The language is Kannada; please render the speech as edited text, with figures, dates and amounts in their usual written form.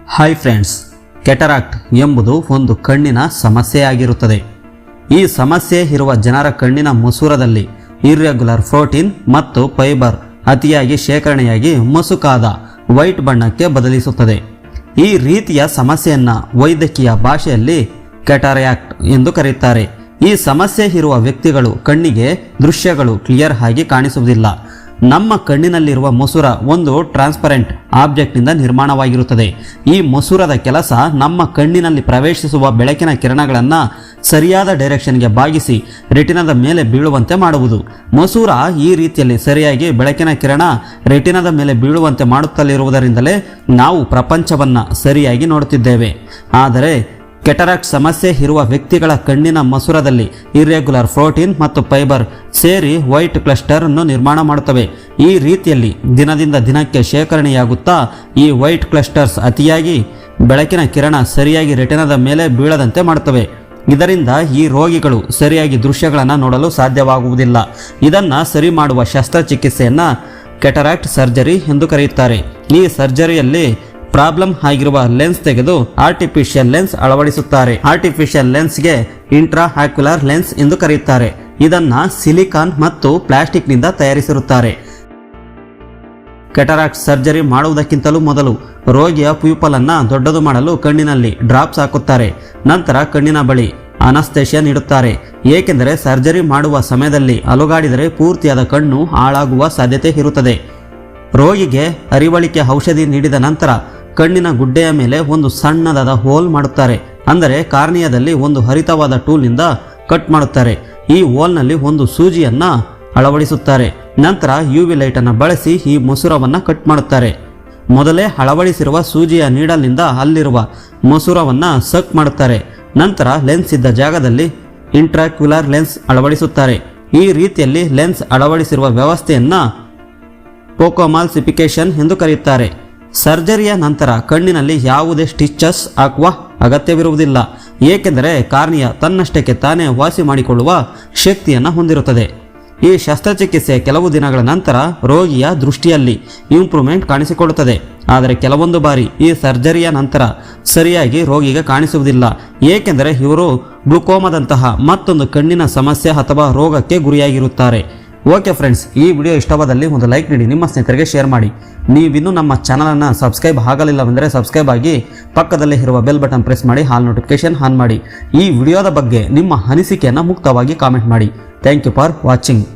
ಹಾಯ್ ಫ್ರೆಂಡ್ಸ್, ಕೆಟರಾಕ್ಟ್ ಎಂಬುದು ಒಂದು ಕಣ್ಣಿನ ಸಮಸ್ಯೆಯಾಗಿರುತ್ತದೆ. ಈ ಸಮಸ್ಯೆ ಇರುವ ಜನರ ಕಣ್ಣಿನ ಮಸೂರದಲ್ಲಿ ಇರ್ರೆಗ್ಯುಲರ್ ಪ್ರೋಟೀನ್ ಮತ್ತು ಫೈಬರ್ ಅತಿಯಾಗಿ ಶೇಖರಣೆಯಾಗಿ ಮಸುಕಾದ ವೈಟ್ ಬಣ್ಣಕ್ಕೆ ಬದಲಿಸುತ್ತದೆ. ಈ ರೀತಿಯ ಸಮಸ್ಯೆಯನ್ನು ವೈದ್ಯಕೀಯ ಭಾಷೆಯಲ್ಲಿ ಕೆಟರಾಕ್ಟ್ ಎಂದು ಕರೆಯುತ್ತಾರೆ. ಈ ಸಮಸ್ಯೆ ಇರುವ ವ್ಯಕ್ತಿಗಳು ಕಣ್ಣಿಗೆ ದೃಶ್ಯಗಳು ಕ್ಲಿಯರ್ ಆಗಿ ಕಾಣಿಸುವುದಿಲ್ಲ. ನಮ್ಮ ಕಣ್ಣಿನಲ್ಲಿರುವ ಮಸೂರ ಒಂದು ಟ್ರಾನ್ಸ್ಪರೆಂಟ್ ಆಬ್ಜೆಕ್ಟ್ನಿಂದ ನಿರ್ಮಾಣವಾಗಿರುತ್ತದೆ. ಈ ಮಸೂರದ ಕೆಲಸ ನಮ್ಮ ಕಣ್ಣಿನಲ್ಲಿ ಪ್ರವೇಶಿಸುವ ಬೆಳಕಿನ ಕಿರಣಗಳನ್ನು ಸರಿಯಾದ ಡೈರೆಕ್ಷನ್ಗೆ ಬಾಗಿಸಿ ರೆಟಿನಾದ ಮೇಲೆ ಬೀಳುವಂತೆ ಮಾಡುವುದು. ಮಸೂರ ಈ ರೀತಿಯಲ್ಲಿ ಸರಿಯಾಗಿ ಬೆಳಕಿನ ಕಿರಣ ರೆಟಿನಾದ ಮೇಲೆ ಬೀಳುವಂತೆ ಮಾಡುತ್ತಲಿರುವುದರಿಂದಲೇ ನಾವು ಪ್ರಪಂಚವನ್ನು ಸರಿಯಾಗಿ ನೋಡುತ್ತಿದ್ದೇವೆ. ಆದರೆ ಕೆಟರಾಕ್ಟ್ ಸಮಸ್ಯೆ ಇರುವ ವ್ಯಕ್ತಿಗಳ ಕಣ್ಣಿನ ಮಸೂರದಲ್ಲಿ ಇರ್ರೆಗ್ಯುಲರ್ ಪ್ರೋಟೀನ್ ಮತ್ತು ಫೈಬರ್ ಸೇರಿ ವೈಟ್ ಕ್ಲಸ್ಟರ್ ಅನ್ನು ನಿರ್ಮಾಣ ಮಾಡುತ್ತವೆ. ಈ ರೀತಿಯಲ್ಲಿ ದಿನದಿಂದ ದಿನಕ್ಕೆ ಶೇಖರಣೆಯಾಗುತ್ತಾ ಈ ವೈಟ್ ಕ್ಲಸ್ಟರ್ಸ್ ಅತಿಯಾಗಿ ಬೆಳಕಿನ ಕಿರಣ ಸರಿಯಾಗಿ ರೆಟಿನಾದ ಮೇಲೆ ಬೀಳದಂತೆ ಮಾಡುತ್ತವೆ. ಇದರಿಂದ ಈ ರೋಗಿಗಳು ಸರಿಯಾಗಿ ದೃಶ್ಯಗಳನ್ನು ನೋಡಲು ಸಾಧ್ಯವಾಗುವುದಿಲ್ಲ. ಇದನ್ನು ಸರಿ ಮಾಡುವ ಶಸ್ತ್ರಚಿಕಿತ್ಸೆಯನ್ನು ಕೆಟರಾಕ್ಟ್ ಸರ್ಜರಿ ಎಂದು ಕರೆಯುತ್ತಾರೆ. ಈ ಸರ್ಜರಿಯಲ್ಲಿ ಪ್ರಾಬ್ಲಮ್ ಆಗಿರುವ ಲೆನ್ಸ್ ತೆಗೆದು ಆರ್ಟಿಫಿಷಿಯಲ್ ಲೆನ್ಸ್ ಅಳವಡಿಸುತ್ತಾರೆ. ಆರ್ಟಿಫಿಷಿಯಲ್ ಲೆನ್ಸ್ಗೆ ಇಂಟ್ರಾ ಆಕ್ಯುಲರ್ ಲೆನ್ಸ್ ಎಂದು ಕರೆಯುತ್ತಾರೆ. ಇದನ್ನ ಸಿಲಿಕಾನ್ ಮತ್ತು ಪ್ಲಾಸ್ಟಿಕ್ನಿಂದ ತಯಾರಿಸಿರುತ್ತಾರೆ. ಕೆಟರಾಕ್ಟ್ ಸರ್ಜರಿ ಮಾಡುವುದಕ್ಕಿಂತಲೂ ಮೊದಲು ರೋಗಿಯ ಪ್ಯೂಪಲ್ ಅನ್ನು ದೊಡ್ಡದು ಮಾಡಲು ಕಣ್ಣಿನಲ್ಲಿ ಡ್ರಾಪ್ಸ್ ಹಾಕುತ್ತಾರೆ. ನಂತರ ಕಣ್ಣಿನ ಬಳಿ ಅನಸ್ತೇಷಿಯಾ ನೀಡುತ್ತಾರೆ. ಏಕೆಂದರೆ ಸರ್ಜರಿ ಮಾಡುವ ಸಮಯದಲ್ಲಿ ಅಲುಗಾಡಿದರೆ ಪೂರ್ತಿಯಾದ ಕಣ್ಣು ಹಾಳಾಗುವ ಸಾಧ್ಯತೆ ಇರುತ್ತದೆ. ರೋಗಿಗೆ ಅರಿವಳಿಕೆ ಔಷಧಿ ನೀಡಿದ ನಂತರ ಕಣ್ಣಿನ ಗುಡ್ಡೆಯ ಮೇಲೆ ಒಂದು ಸಣ್ಣದಾದ ಹೋಲ್ ಮಾಡುತ್ತಾರೆ. ಅಂದರೆ ಕಾರ್ನಿಯಾದಲ್ಲಿ ಒಂದು ಹರಿತವಾದ ಟೂಲ್ನಿಂದ ಕಟ್ ಮಾಡುತ್ತಾರೆ. ಈ ಹೋಲ್ನಲ್ಲಿ ಒಂದು ಸೂಜಿಯನ್ನು ಅಳವಡಿಸುತ್ತಾರೆ. ನಂತರ ಯುವಿ ಲೈಟನ್ನು ಬಳಸಿ ಈ ಮಸೂರವನ್ನು ಕಟ್ ಮಾಡುತ್ತಾರೆ. ಮೊದಲೇ ಅಳವಡಿಸಿರುವ ಸೂಜಿಯ ನೀಡಲ್ನಿಂದ ಅಲ್ಲಿರುವ ಮಸೂರವನ್ನು ಸಕ್ ಮಾಡುತ್ತಾರೆ. ನಂತರ ಲೆನ್ಸ್ ಇದ್ದ ಜಾಗದಲ್ಲಿ ಇಂಟ್ರಾಕ್ಯುಲರ್ ಲೆನ್ಸ್ ಅಳವಡಿಸುತ್ತಾರೆ. ಈ ರೀತಿಯಲ್ಲಿ ಲೆನ್ಸ್ ಅಳವಡಿಸಿರುವ ವ್ಯವಸ್ಥೆಯನ್ನು ಫೋಕೋಮಾಲ್ಸಿಫಿಕೇಶನ್ ಎಂದು ಕರೆಯುತ್ತಾರೆ. ಸರ್ಜರಿಯ ನಂತರ ಕಣ್ಣಿನಲ್ಲಿ ಯಾವುದೇ ಸ್ಟಿಚಸ್ ಹಾಕುವ ಅಗತ್ಯವಿರುವುದಿಲ್ಲ. ಏಕೆಂದರೆ ಕಾರ್ನಿಯಾ ತನ್ನಷ್ಟಕ್ಕೆ ತಾನೇ ವಾಸಿ ಮಾಡಿಕೊಳ್ಳುವ ಶಕ್ತಿಯನ್ನು ಹೊಂದಿರುತ್ತದೆ. ಈ ಶಸ್ತ್ರಚಿಕಿತ್ಸೆಯ ಕೆಲವು ದಿನಗಳ ನಂತರ ರೋಗಿಯ ದೃಷ್ಟಿಯಲ್ಲಿ ಇಂಪ್ರೂವ್ಮೆಂಟ್ ಕಾಣಿಸಿಕೊಳ್ಳುತ್ತದೆ. ಆದರೆ ಕೆಲವೊಂದು ಬಾರಿ ಈ ಸರ್ಜರಿಯ ನಂತರ ಸರಿಯಾಗಿ ರೋಗಿಗೆ ಕಾಣಿಸುವುದಿಲ್ಲ. ಏಕೆಂದರೆ ಇವರು ಗ್ಲುಕೋಮಾದಂತಹ ಮತ್ತೊಂದು ಕಣ್ಣಿನ ಸಮಸ್ಯೆ ಅಥವಾ ರೋಗಕ್ಕೆ ಗುರಿಯಾಗಿರುತ್ತಾರೆ. ಓಕೆ ಫ್ರೆಂಡ್ಸ್, ಈ ವಿಡಿಯೋ ಇಷ್ಟವಾದಲ್ಲಿ ಒಂದು ಲೈಕ್ ನೀಡಿ, ನಿಮ್ಮ ಸ್ನೇಹಿತರಿಗೆ ಶೇರ್ ಮಾಡಿ. ನೀವಿನ್ನೂ ನಮ್ಮ ಚಾನಲನ್ನು ಸಬ್ಸ್ಕ್ರೈಬ್ ಆಗಲಿಲ್ಲವೆಂದರೆ ಸಬ್ಸ್ಕ್ರೈಬ್ ಆಗಿ ಪಕ್ಕದಲ್ಲೇ ಇರುವ ಬೆಲ್ ಬಟನ್ ಪ್ರೆಸ್ ಮಾಡಿ ಆಲ್ ನೋಟಿಫಿಕೇಶನ್ ಆನ್ ಮಾಡಿ. ಈ ವಿಡಿಯೋದ ಬಗ್ಗೆ ನಿಮ್ಮ ಅನಿಸಿಕೆಯನ್ನು ಮುಕ್ತವಾಗಿ ಕಾಮೆಂಟ್ ಮಾಡಿ. Thank you for watching.